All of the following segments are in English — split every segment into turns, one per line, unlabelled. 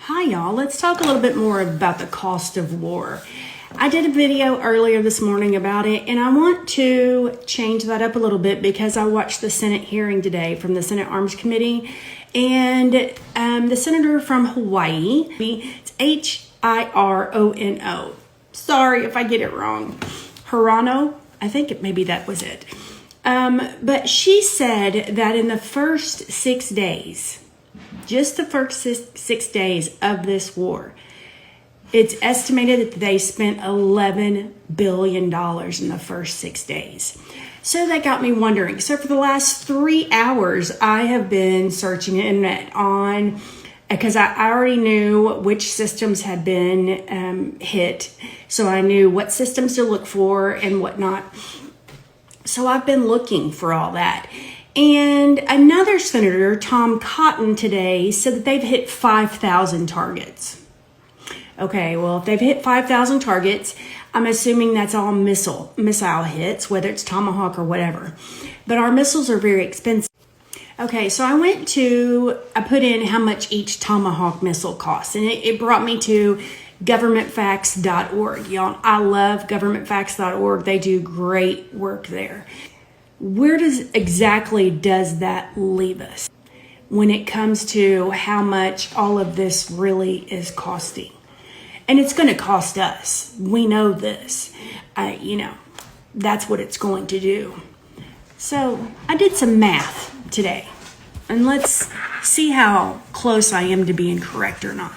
Hi y'all, let's talk a little bit more about the cost of war. I did a video earlier this morning about it, and I want to change that up a little bit because I watched the Senate hearing today from the Senate Arms Committee, and the senator from Hawaii, it's Hirono. Sorry if I get it wrong. Hirono, I think maybe that was it. But she said that in the first 6 days, just the first six days of this war, it's estimated that they spent $11 billion in the first 6 days. So that got me wondering. So for the last 3 hours, I have been searching the internet on, because I already knew which systems had been hit. So I knew what systems to look for and whatnot. So I've been looking for all that. And another senator, Tom Cotton, today said that they've hit 5,000 targets. Okay, well, if they've hit 5,000 targets, I'm assuming that's all missile hits, whether it's Tomahawk or whatever. But our missiles are very expensive. Okay, so I put in how much each Tomahawk missile costs, and it brought me to governmentfacts.org. Y'all, I love governmentfacts.org. They do great work there. Where exactly does that leave us when it comes to how much all of this really is costing? And it's going to cost us. We know this. That's what it's going to do. So I did some math today, and let's see how close I am to being correct or not.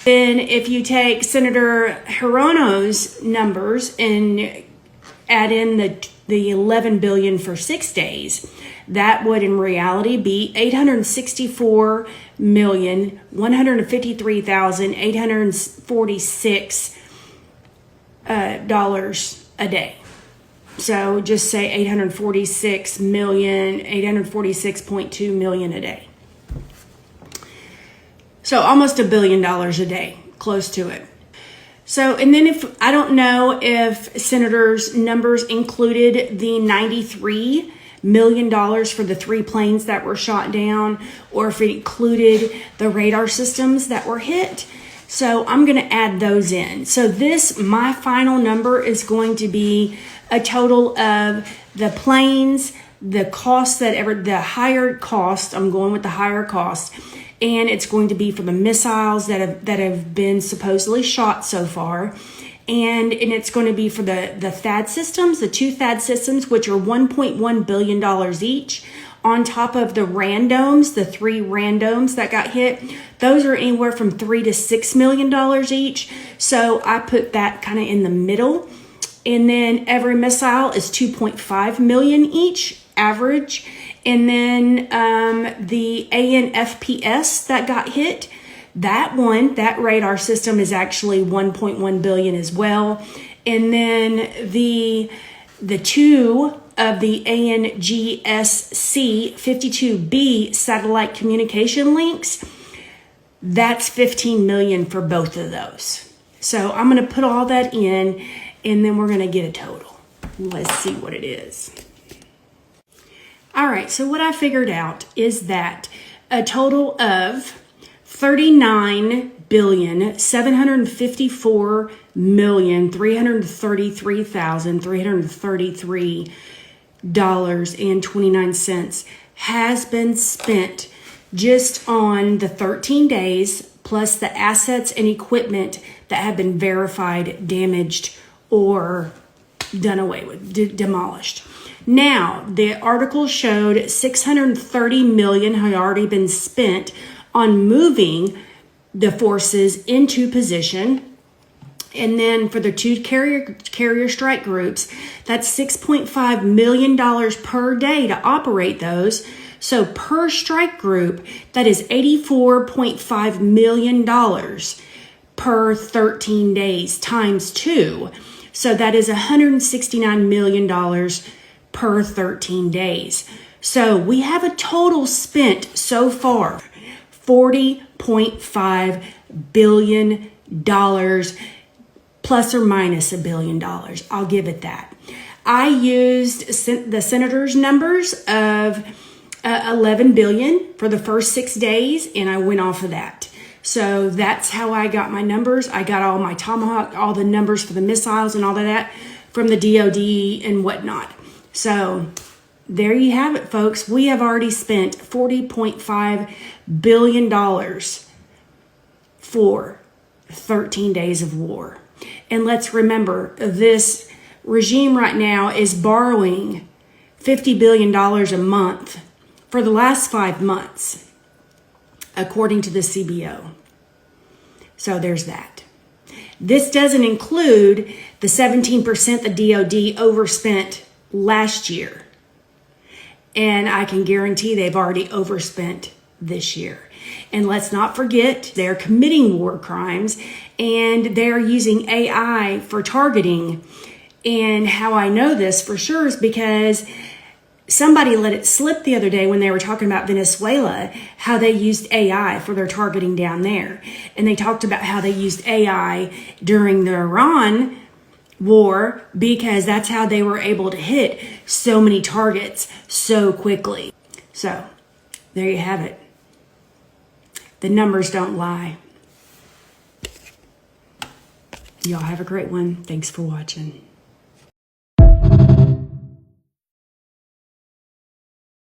Then if you take Senator Hirono's numbers and add in the 11 billion for 6 days, that would in reality be $864,153,846 a day. So just say 846.2 million a day. So almost $1 billion a day, close to it. So, and then I don't know if senators' numbers included the $93 million for the 3 planes that were shot down, or if it included the radar systems that were hit. So I'm going to add those in. So my final number is going to be a total of the planes, the cost the higher cost, I'm going with the higher cost, and it's going to be for the missiles that have been supposedly shot so far. And it's going to be for the THAAD systems, the 2 THAAD systems, which are $1.1 billion each, on top of the randoms, the 3 randoms that got hit. Those are anywhere from $3 to $6 million each. So I put that kind of in the middle. And then every missile is $2.5 million each, average. And then the ANFPS that got hit, that radar system is actually $1.1 billion as well. And then the 2 of the ANGSC 52B satellite communication links, that's $15 million for both of those. So I'm going to put all that in, and then we're going to get a total. Let's see what it is. All right, so what I figured out is that a total of $39,754,333,333.29 has been spent just on the 13 days, plus the assets and equipment that have been verified, damaged, or done away with, demolished. Now, the article showed $630 million had already been spent on moving the forces into position. And then for the 2 carrier strike groups, that's $6.5 million per day to operate those. So per strike group, that is $84.5 million per 13 days times 2. So that is $169 million per 13 days. So we have a total spent so far, $40.5 billion, plus or minus $1 billion. I'll give it that. I used the senator's numbers of 11 billion for the first 6 days, and I went off of that. So that's how I got my numbers. I got all my Tomahawk, all the numbers for the missiles and all of that from the DoD and whatnot. So there you have it, folks. We have already spent $40.5 billion for 13 days of war. And let's remember, this regime right now is borrowing $50 billion a month for the last 5 months, according to the CBO. So there's that. This doesn't include the 17% the DoD overspent last year. And I can guarantee they've already overspent this year. And let's not forget, they're committing war crimes and they're using AI for targeting. And how I know this for sure is because somebody let it slip the other day when they were talking about Venezuela, how they used AI for their targeting down there. And they talked about how they used AI during the Iran war because that's how they were able to hit so many targets so quickly. So there you have it. The numbers don't lie. Y'all have a great one. Thanks for watching.